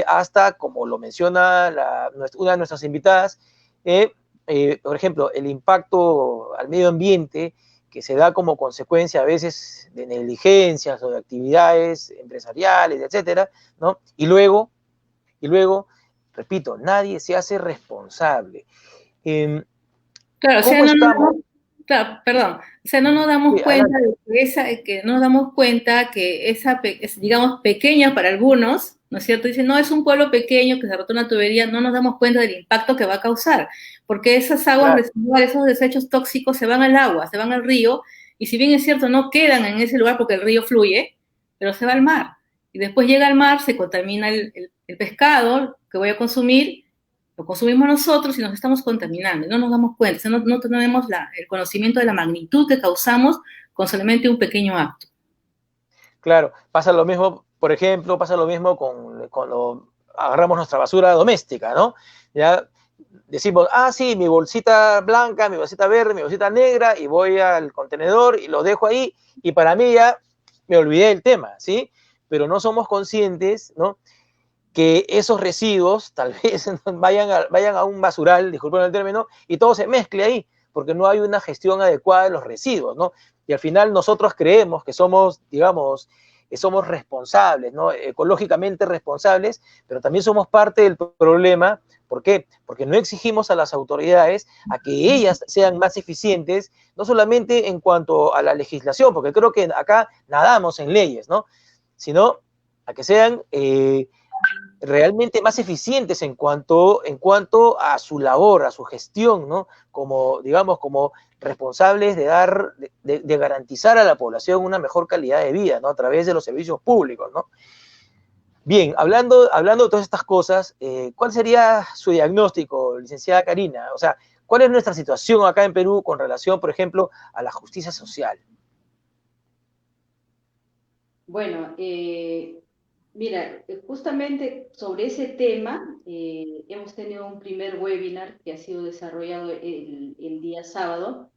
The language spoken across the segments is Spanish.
hasta, como lo menciona una de nuestras invitadas, por ejemplo, el impacto al medio ambiente que se da como consecuencia a veces de negligencias o de actividades empresariales, etcétera, ¿no? Y luego, repito, nadie se hace responsable. Claro, o sea, ¿Cómo estamos? claro, perdón, o sea, no nos damos Sí, cuenta adelante. que no nos damos cuenta que digamos, pequeña para algunos, ¿no es cierto? Dicen, no, es un pueblo pequeño que se rotó una tubería, no nos damos cuenta del impacto que va a causar, porque esas aguas Claro, residuales, esos desechos tóxicos se van al agua, se van al río, y si bien es cierto, no quedan en ese lugar porque el río fluye, pero se va al mar. Y después llega al mar, se contamina el pescado que voy a consumir, lo consumimos nosotros y nos estamos contaminando, no nos damos cuenta, o sea, no tenemos el conocimiento de la magnitud que causamos con solamente un pequeño acto. claro. Pasa lo mismo, por ejemplo, pasa lo mismo cuando agarramos nuestra basura doméstica, ¿no? Ya decimos, ah, sí, mi bolsita blanca, mi bolsita verde, mi bolsita negra, y voy al contenedor y lo dejo ahí, y para mí ya me olvidé del tema, ¿sí? Pero no somos conscientes, ¿no? Que esos residuos tal vez vayan a un basural, disculpen el término, y todo se mezcle ahí, porque no hay una gestión adecuada de los residuos, ¿no? Y al final nosotros creemos que somos, digamos, que somos responsables, ¿no? Ecológicamente responsables, pero también somos parte del problema. ¿Por qué? Porque no exigimos a las autoridades a que ellas sean más eficientes, no solamente en cuanto a la legislación, porque creo que acá nadamos en leyes, ¿no? Sino a que sean realmente más eficientes en cuanto a su labor, a su gestión, ¿no? Como, digamos, como responsables de dar, de garantizar a la población una mejor calidad de vida, ¿no? A través de los servicios públicos, ¿no? Bien, hablando de todas estas cosas, ¿cuál sería su diagnóstico, licenciada Karina? O sea, ¿cuál es nuestra situación acá en Perú con relación, por ejemplo, a la justicia social? Bueno, mira, justamente sobre ese tema hemos tenido un primer webinar que ha sido desarrollado el día sábado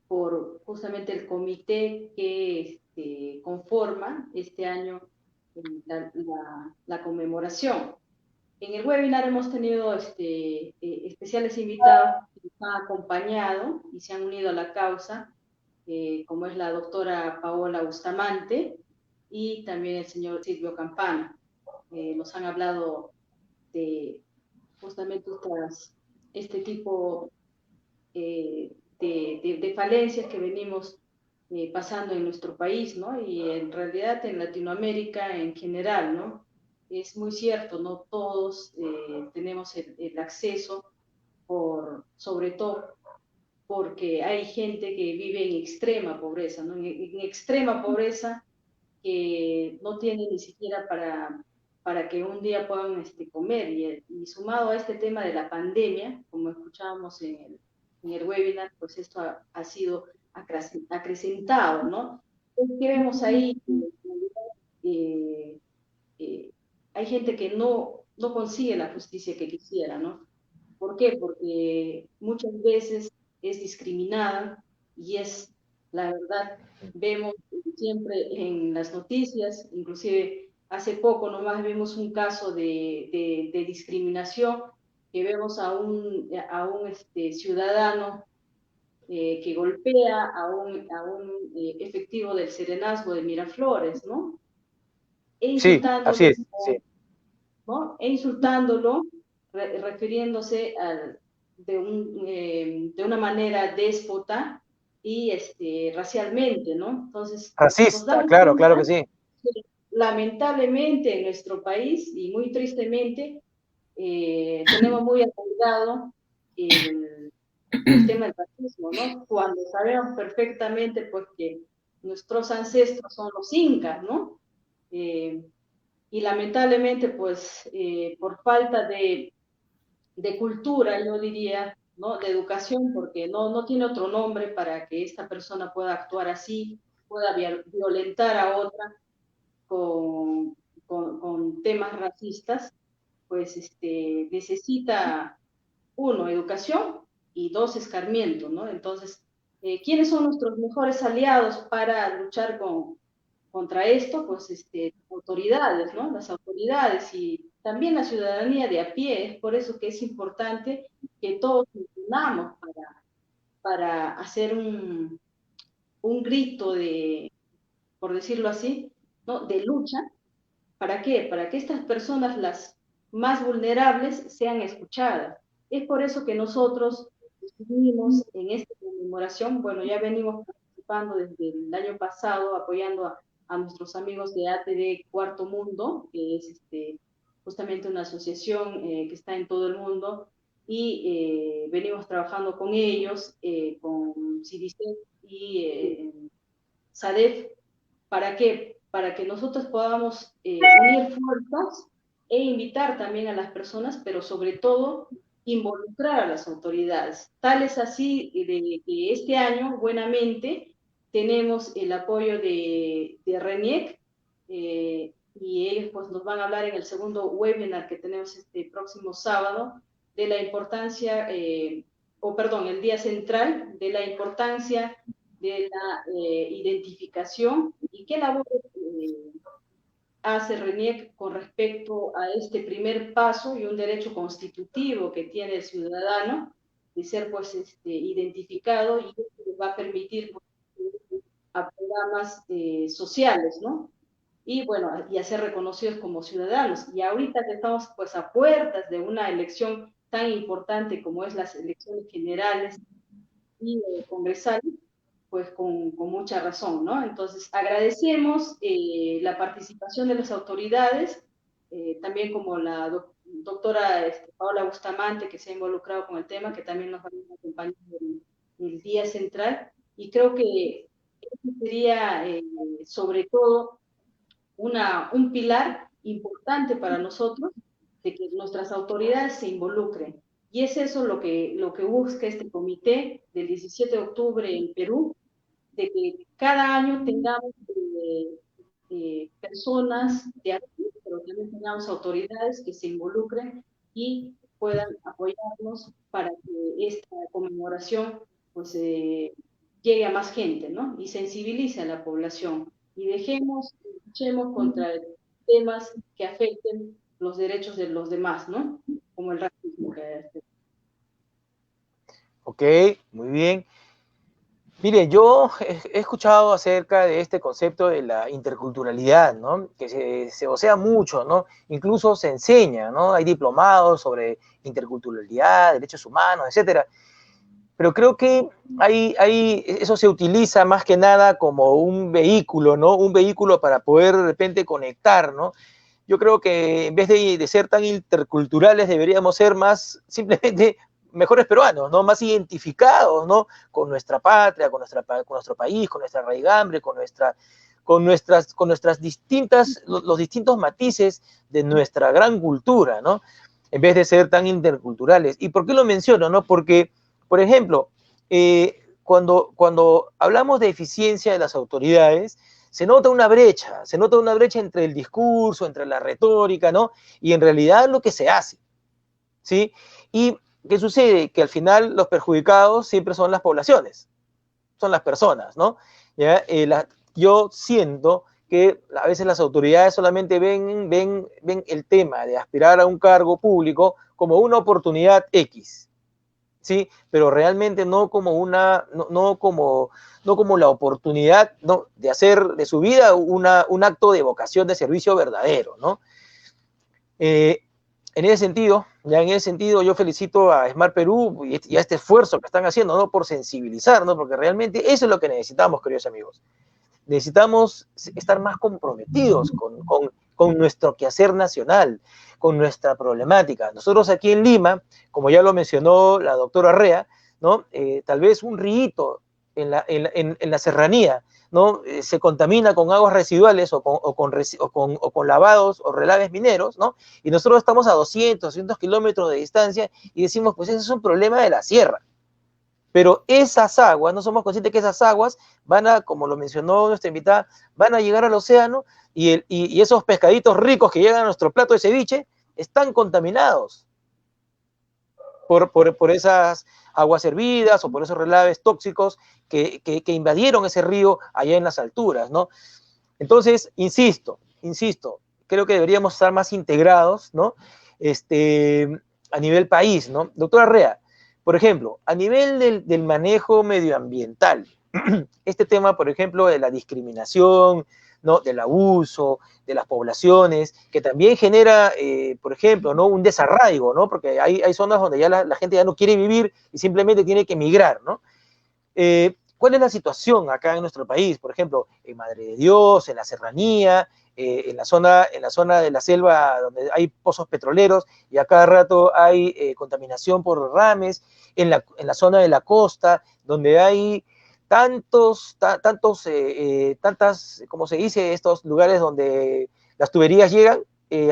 por justamente el comité que conforma este año la conmemoración. En el webinar hemos tenido especiales invitados que nos han acompañado y se han unido a la causa, como es la doctora Paola Bustamante y también el señor Silvio Campana. Nos han hablado de justamente este tipo de falencias que venimos pasando en nuestro país, ¿no? Y en realidad en Latinoamérica en general, ¿no? Es muy cierto, no todos tenemos el acceso, sobre todo porque hay gente que vive en extrema pobreza, ¿no? En extrema pobreza que no tiene ni siquiera para que un día puedan comer. Y sumado a este tema de la pandemia, como escuchábamos en el webinar, pues esto ha sido acrecentado, ¿no? ¿Qué vemos ahí? Eh, eh, Hay gente que no consigue la justicia que quisiera, ¿no? ¿Por qué? Porque muchas veces es discriminada y es, la verdad, vemos siempre en las noticias, inclusive hace poco nomás vimos un caso de discriminación, que vemos a un ciudadano que golpea a un efectivo del Serenazgo de Miraflores, ¿no? E Sí, insultándolo, así es, sí. ¿no? E insultándolo, refiriéndose de una manera déspota y racialmente, ¿no? Entonces, nos Racista, damos claro, cuenta claro que sí. que lamentablemente en nuestro país, y muy tristemente, tenemos muy arraigado el tema del racismo, ¿no? Cuando sabemos perfectamente, pues, que nuestros ancestros son los incas, ¿no? Eh, y lamentablemente, pues, por falta de cultura, yo diría, ¿no? De educación, porque no tiene otro nombre para que esta persona pueda actuar así, pueda violentar a otra con, con temas racistas, pues necesita, uno, educación y dos, escarmiento, ¿no? Entonces, ¿quiénes son nuestros mejores aliados para luchar contra esto, pues autoridades, ¿no? Las autoridades y también la ciudadanía de a pie. Es por eso que es importante que todos nos unamos para hacer un grito de, por decirlo así, ¿no? De lucha. ¿Para qué? Para que estas personas, las más vulnerables, sean escuchadas. Es por eso que nosotros decidimos en esta conmemoración, bueno, ya venimos participando desde el año pasado, apoyando a nuestros amigos de ATD Cuarto Mundo, que es justamente una asociación que está en todo el mundo, y venimos trabajando con ellos, con CIDICET y SADEF. ¿Para qué? Para que nosotros podamos unir fuerzas e invitar también a las personas, pero sobre todo involucrar a las autoridades. Tal es así de que este año, buenamente, tenemos el apoyo de RENIEC, y ellos pues nos van a hablar en el segundo webinar que tenemos este próximo sábado de la importancia, el día central de la importancia de la identificación y qué labor hace RENIEC con respecto a este primer paso y un derecho constitutivo que tiene el ciudadano de ser pues identificado, y esto les va a permitir pues, a programas sociales, ¿no? Y bueno, y a ser reconocidos como ciudadanos. Y ahorita que estamos pues a puertas de una elección tan importante como es las elecciones generales y congresales, pues con mucha razón, ¿no? Entonces, agradecemos la participación de las autoridades, también como la doctora Paola Bustamante, que se ha involucrado con el tema, que también nos va a acompañar en el día central, y creo que este sería, sobre todo, un pilar importante para nosotros, de que nuestras autoridades se involucren. Y es eso lo que busca este comité del 17 de octubre en Perú, de que cada año tengamos personas de aquí, pero también tengamos autoridades que se involucren y puedan apoyarnos para que esta conmemoración pues llegue a más gente, ¿no? Y sensibilice a la población. Y luchemos contra temas que afecten los derechos de los demás, ¿no? Como el racismo. Ok, muy bien. Mire, yo he escuchado acerca de este concepto de la interculturalidad, ¿no? Que se vocea mucho, ¿no? Incluso se enseña, ¿no? Hay diplomados sobre interculturalidad, derechos humanos, etcétera. Pero creo que eso se utiliza más que nada como un vehículo, ¿no? Un vehículo para poder de repente conectar, ¿no? Yo creo que en vez de ser tan interculturales deberíamos ser más simplemente mejores peruanos, ¿no? Más identificados, ¿no? Con nuestra patria, con nuestro país, con nuestra raigambre, con nuestras distintas, los distintos matices de nuestra gran cultura, ¿no? En vez de ser tan interculturales. ¿Y por qué lo menciono, no? Porque, por ejemplo, cuando hablamos de eficiencia de las autoridades, se nota una brecha entre el discurso, entre la retórica, ¿no? Y en realidad lo que se hace, ¿sí? Y ¿qué sucede? Que al final los perjudicados siempre son las poblaciones, son las personas, ¿no? ¿Ya? Yo siento que a veces las autoridades solamente ven el tema de aspirar a un cargo público como una oportunidad X, ¿sí? Pero realmente no como la oportunidad, ¿no? De hacer de su vida un acto de vocación de servicio verdadero, ¿no? En ese sentido, yo felicito a Smart Perú y a este esfuerzo que están haciendo, ¿no? Por sensibilizar, ¿no? Porque realmente eso es lo que necesitamos, queridos amigos. Necesitamos estar más comprometidos con nuestro quehacer nacional, con nuestra problemática. Nosotros aquí en Lima, como ya lo mencionó la doctora Rea, ¿no? Tal vez un río en la serranía, ¿no? Se contamina con aguas residuales o con lavados o relaves mineros, ¿no? Y nosotros estamos a 200 kilómetros de distancia y decimos, pues ese es un problema de la sierra. Pero esas aguas, no somos conscientes que esas aguas van a, como lo mencionó nuestra invitada, van a llegar al océano y esos pescaditos ricos que llegan a nuestro plato de ceviche están contaminados por esas aguas hervidas o por esos relaves tóxicos que invadieron ese río allá en las alturas, ¿no? Entonces, insisto, creo que deberíamos estar más integrados, ¿no? A nivel país, ¿no? Doctora Rea, por ejemplo, a nivel del manejo medioambiental, este tema, por ejemplo, de la discriminación, ¿no? Del abuso, de las poblaciones, que también genera, por ejemplo, ¿no? Un desarraigo, ¿no? Porque hay zonas donde ya la gente ya no quiere vivir y simplemente tiene que emigrar, ¿no? ¿Cuál es la situación acá en nuestro país? Por ejemplo, en Madre de Dios, en la serranía, en la zona de la selva donde hay pozos petroleros y a cada rato hay contaminación por derrames, en la zona de la costa, donde hay tantas, ¿cómo se dice? Estos lugares donde las tuberías llegan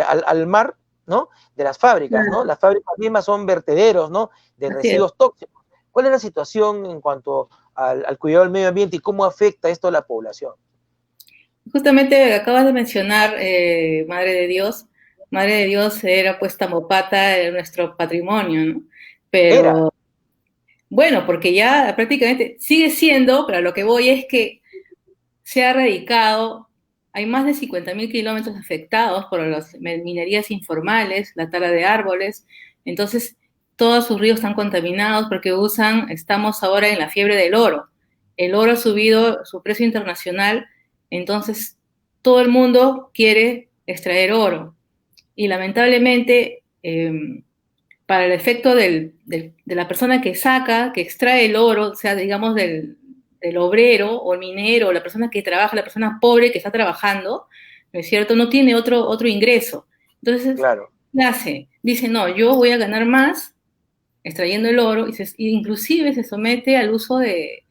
al mar, ¿no? De las fábricas, ¿no? Las fábricas mismas son vertederos, ¿no? De Así es. residuos tóxicos. ¿Cuál es la situación en cuanto al cuidado del medio ambiente y cómo afecta esto a la población? Justamente acabas de mencionar Madre de Dios. Madre de Dios era pues Tamopata de nuestro patrimonio, ¿no? Era, Pero bueno, porque ya prácticamente sigue siendo, pero a lo que voy es que se ha erradicado, hay más de 50.000 kilómetros afectados por las minerías informales, la tala de árboles, entonces todos sus ríos están contaminados porque estamos ahora en la fiebre del oro. El oro ha subido su precio internacional, entonces todo el mundo quiere extraer oro. Y lamentablemente, para el efecto de la persona que extrae el oro, o sea, digamos, del obrero o el minero o la persona que trabaja, la persona pobre que está trabajando, ¿no es cierto? No tiene otro ingreso. Entonces, claro. ¿qué hace? Dice, no, yo voy a ganar más extrayendo el oro y inclusive se somete al uso del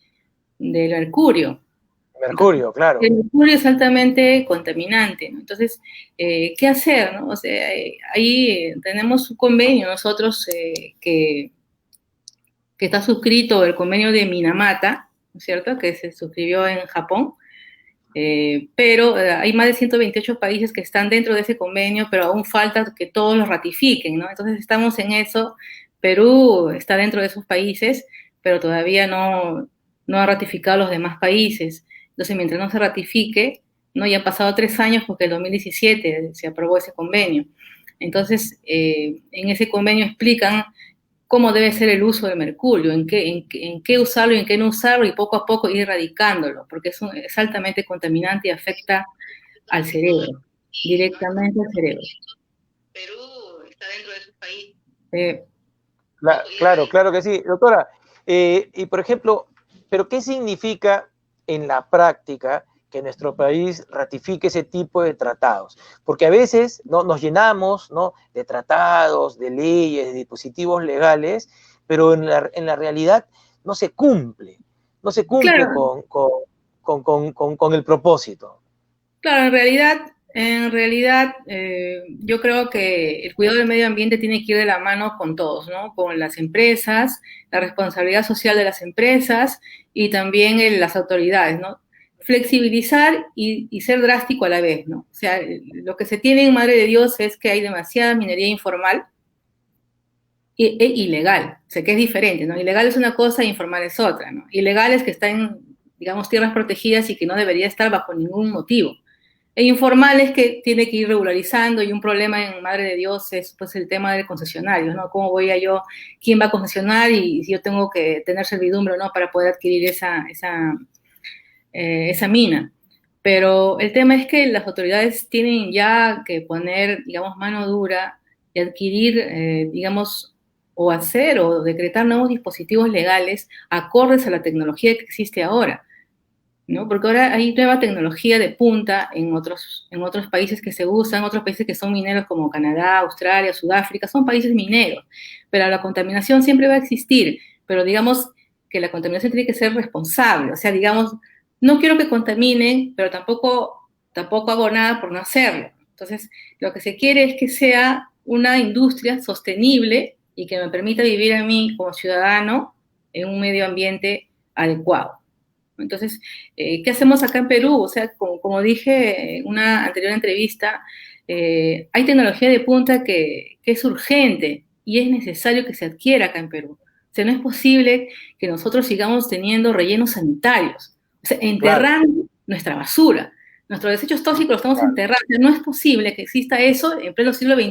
mercurio. Entonces, Mercurio, claro. el mercurio es altamente contaminante, ¿no? Entonces, ¿qué hacer, no? O sea, ahí tenemos un convenio nosotros que está suscrito, el convenio de Minamata, ¿no es cierto?, que se suscribió en Japón, pero hay más de 128 países que están dentro de ese convenio, pero aún falta que todos lo ratifiquen, ¿no? Entonces estamos en eso. Perú está dentro de esos países, pero todavía no ha ratificado los demás países. Entonces, mientras no se ratifique, ¿no? Ya han pasado 3 años porque en 2017 se aprobó ese convenio. Entonces, en ese convenio explican cómo debe ser el uso del mercurio, en qué usarlo y en qué no usarlo, y poco a poco ir erradicándolo, porque es altamente contaminante y afecta al cerebro, directamente al cerebro. Perú está dentro de sus países. Claro que sí. Doctora, y por ejemplo, ¿pero qué significa en la práctica que nuestro país ratifique ese tipo de tratados? Porque a veces, ¿no?, nos llenamos, ¿no?, de tratados, de leyes, de dispositivos legales, pero en la realidad no se cumple Claro, con el propósito. claro, en realidad, yo creo que el cuidado del medio ambiente tiene que ir de la mano con todos, ¿no? Con las empresas, la responsabilidad social de las empresas y también las autoridades, ¿no? Flexibilizar y ser drástico a la vez, ¿no? O sea, lo que se tiene en Madre de Dios es que hay demasiada minería informal e ilegal, o sea, que es diferente, ¿no? Ilegal es una cosa, informal es otra, ¿no? Ilegal es que está en, digamos, tierras protegidas y que no debería estar bajo ningún motivo. E informal es que tiene que ir regularizando, y un problema en Madre de Dios es pues el tema de concesionarios, ¿no? ¿Cómo voy a yo, quién va a concesionar y si yo tengo que tener servidumbre o no para poder adquirir esa mina? Pero el tema es que las autoridades tienen ya que poner, digamos, mano dura y adquirir, digamos, o hacer o decretar nuevos dispositivos legales acordes a la tecnología que existe ahora, ¿no? Porque ahora hay nueva tecnología de punta en otros países que se usan, otros países que son mineros como Canadá, Australia, Sudáfrica, son países mineros, pero la contaminación siempre va a existir, pero digamos que la contaminación tiene que ser responsable, o sea, digamos, no quiero que contaminen, pero tampoco hago nada por no hacerlo. Entonces, lo que se quiere es que sea una industria sostenible y que me permita vivir a mí como ciudadano en un medio ambiente adecuado. Entonces, ¿qué hacemos acá en Perú? O sea, como dije en una anterior entrevista, hay tecnología de punta que es urgente y es necesario que se adquiera acá en Perú. O sea, no es posible que nosotros sigamos teniendo rellenos sanitarios, o sea, Claro, enterrando nuestra basura. Nuestros desechos tóxicos los estamos enterrando. No es posible que exista eso en pleno siglo XXI